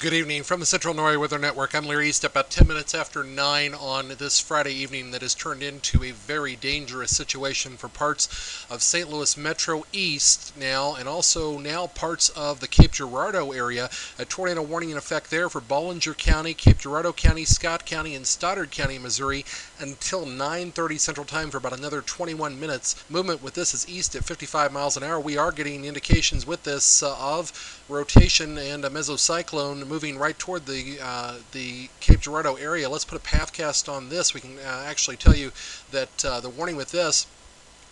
Good evening from the Central Norway Weather Network. I'm Larry East. About 10 minutes after 9 on this Friday evening, that has turned into a very dangerous situation for parts of St. Louis Metro East now, and also now parts of the Cape Girardeau area. A tornado warning in effect there for Bollinger County, Cape Girardeau County, Scott County, and Stoddard County, Missouri, until 9:30 Central Time for about another 21 minutes. Movement with this is east at 55 miles an hour. We are getting indications with this of rotation and a mesocyclone moving right toward the Cape Girardeau area. Let's put a pathcast on this. We can actually tell you that the warning with this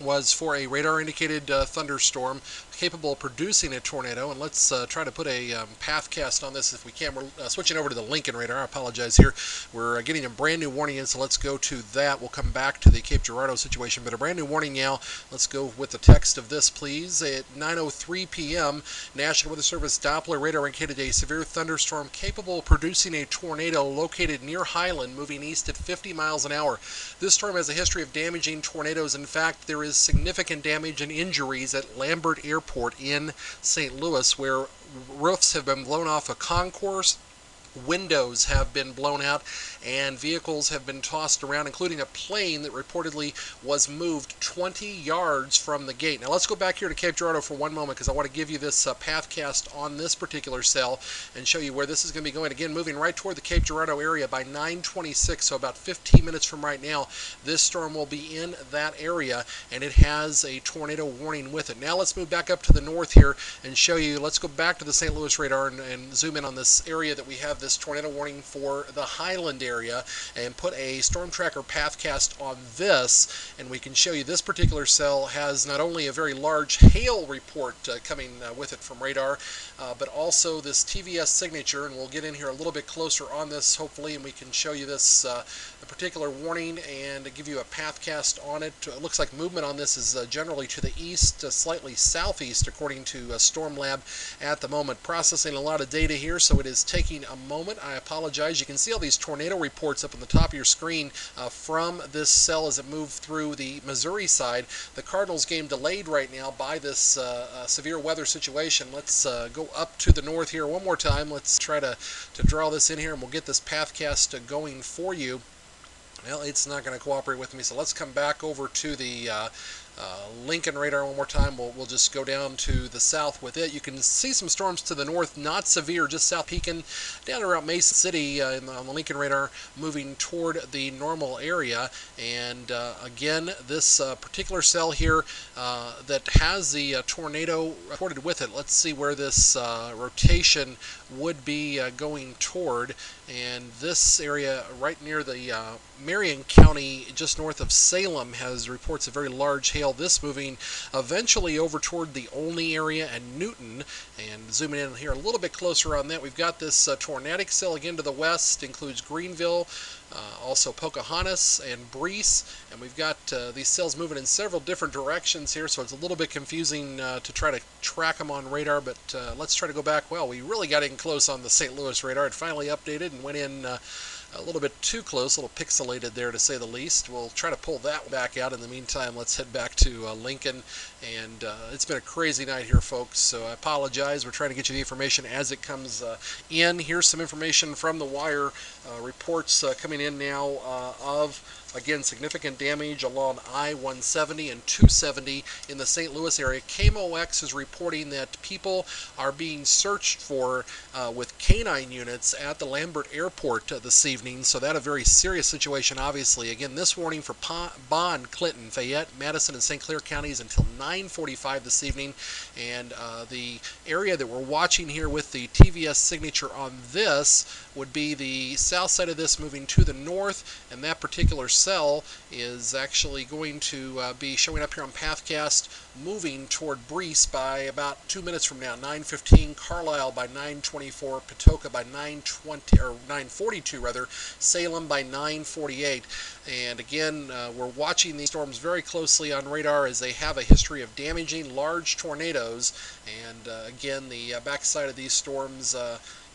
was for a radar-indicated thunderstorm capable of producing a tornado. And let's try to put a pathcast on this if we can. We're switching over to the Lincoln radar. I apologize here. We're getting a brand new warning in, so let's go to that. We'll come back to the Cape Girardeau situation, but a brand new warning now. Let's go with the text of this, please. At 9:03 p.m., National Weather Service Doppler radar indicated a severe thunderstorm capable of producing a tornado located near Highland, moving east at 50 miles an hour. This storm has a history of damaging tornadoes. In fact, there is significant damage and injuries at Lambert Airport in St. Louis, where roofs have been blown off a concourse, windows have been blown out, and vehicles have been tossed around, including a plane that reportedly was moved 20 yards from the gate. Now let's go back here to Cape Girardeau for one moment, because I want to give you this pathcast on this particular cell and show you where this is going to be going. Again, moving right toward the Cape Girardeau area by 9:26, so about 15 minutes from right now, this storm will be in that area, and it has a tornado warning with it. Now let's move back up to the north here and show you. Let's go back to the St. Louis radar and zoom in on this area that we have this tornado warning for the Highland area, and put a storm tracker pathcast on this, and we can show you this particular cell has not only a very large hail report coming with it from radar, but also this TVS signature, and we'll get in here a little bit closer on this hopefully, and we can show you this particular warning and give you a pathcast on it. It looks like movement on this is generally to the east, slightly southeast, according to Storm Lab at the moment. Processing a lot of data here, so it is taking a moment. I apologize. You can see all these tornado reports up on the top of your screen from this cell as it moved through the Missouri side. The Cardinals game delayed right now by this severe weather situation. Let's go up to the north here one more time. Let's try to draw this in here, and we'll get this pathcast going for you. Well, it's not going to cooperate with me, so let's come back over to the Lincoln radar one more time. We'll just go down to the south with it. You can see some storms to the north, not severe, just south Pekin, down around Mason City on the Lincoln radar, moving toward the normal area. And again, this particular cell here that has the tornado reported with it, let's see where this rotation would be going toward. And this area right near the Marion County, just north of Salem, has reports of very large hail. This moving eventually over toward the Olney area and Newton. And zooming in here a little bit closer on that, we've got this tornadic cell again to the west, includes Greenville, also Pocahontas and Breese, and we've got these cells moving in several different directions here, so it's a little bit confusing to try to track them on radar, but let's try to go back. Well, we really got in close on the St. Louis radar. It finally updated and went in a little bit too close, a little pixelated there to say the least. We'll try to pull that back out. In the meantime, let's head back to Lincoln, and it's been a crazy night here, folks, so I apologize. We're trying to get you the information as it comes in. Here's some information from the wire reports coming in now of, again, significant damage along I-170 and 270 in the St. Louis area. KMOX is reporting that people are being searched for with canine units at the Lambert Airport this evening, so that's a very serious situation, obviously. Again, this warning for Bond, Clinton, Fayette, Madison, and St. Clair counties until 9:45 this evening. And the area that we're watching here with the TVS signature on this would be the south side of this, moving to the north, and that particular cell is actually going to be showing up here on Pathcast, moving toward Breese by about 2 minutes from now. 9:15, Carlisle by 9:24, Patoka by 9:20 or 9:42 rather, Salem by 9:48. And again, we're watching these storms very closely on radar as they have a history of damaging large tornadoes. And again, the backside of these storms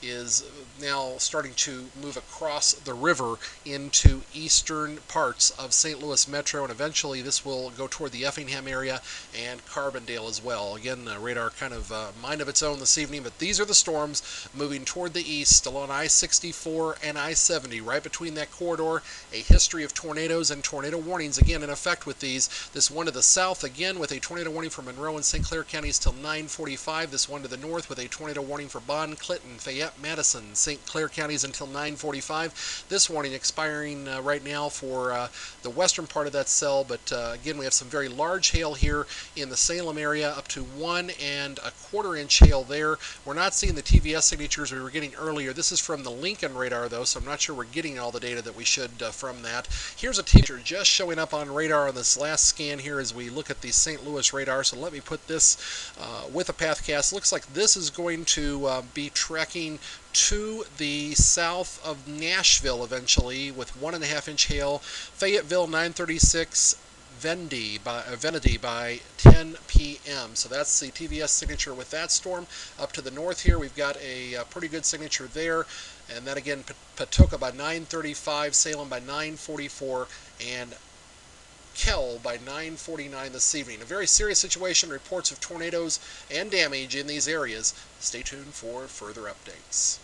is now starting to move across the river into eastern parts of St. Louis Metro, and eventually this will go toward the Effingham area and Carbondale as well. Again, radar kind of mind of its own this evening, but these are the storms moving toward the east along I-64 and I-70, right between that corridor. A history of tornadoes and tornado warnings again in effect with these. This one to the south again with a tornado warning for Monroe and St. Clair counties till 9:45. This one to the north with a tornado warning for Bond, Clinton, Fayette, Madison, St. Clair counties until 9:45. This warning expiring right now for the western part of that cell, but again we have some very large hail here in the Salem area, up to 1¼ inch hail there. We're not seeing the TVS signatures we were getting earlier. This is from the Lincoln radar though, so I'm not sure we're getting all the data that we should from that. Here's a signature just showing up on radar on this last scan here as we look at the St. Louis radar. So let me put this with a pathcast. Looks like this is going to be tracking to the south of Nashville eventually with 1½ inch hail. Fayetteville 936. Vendy by 10 p.m. So that's the TVS signature with that storm. Up to the north here, we've got a pretty good signature there. And then again, Patoka by 9:35, Salem by 9:44, and Kell by 9:49 this evening. A very serious situation, reports of tornadoes and damage in these areas. Stay tuned for further updates.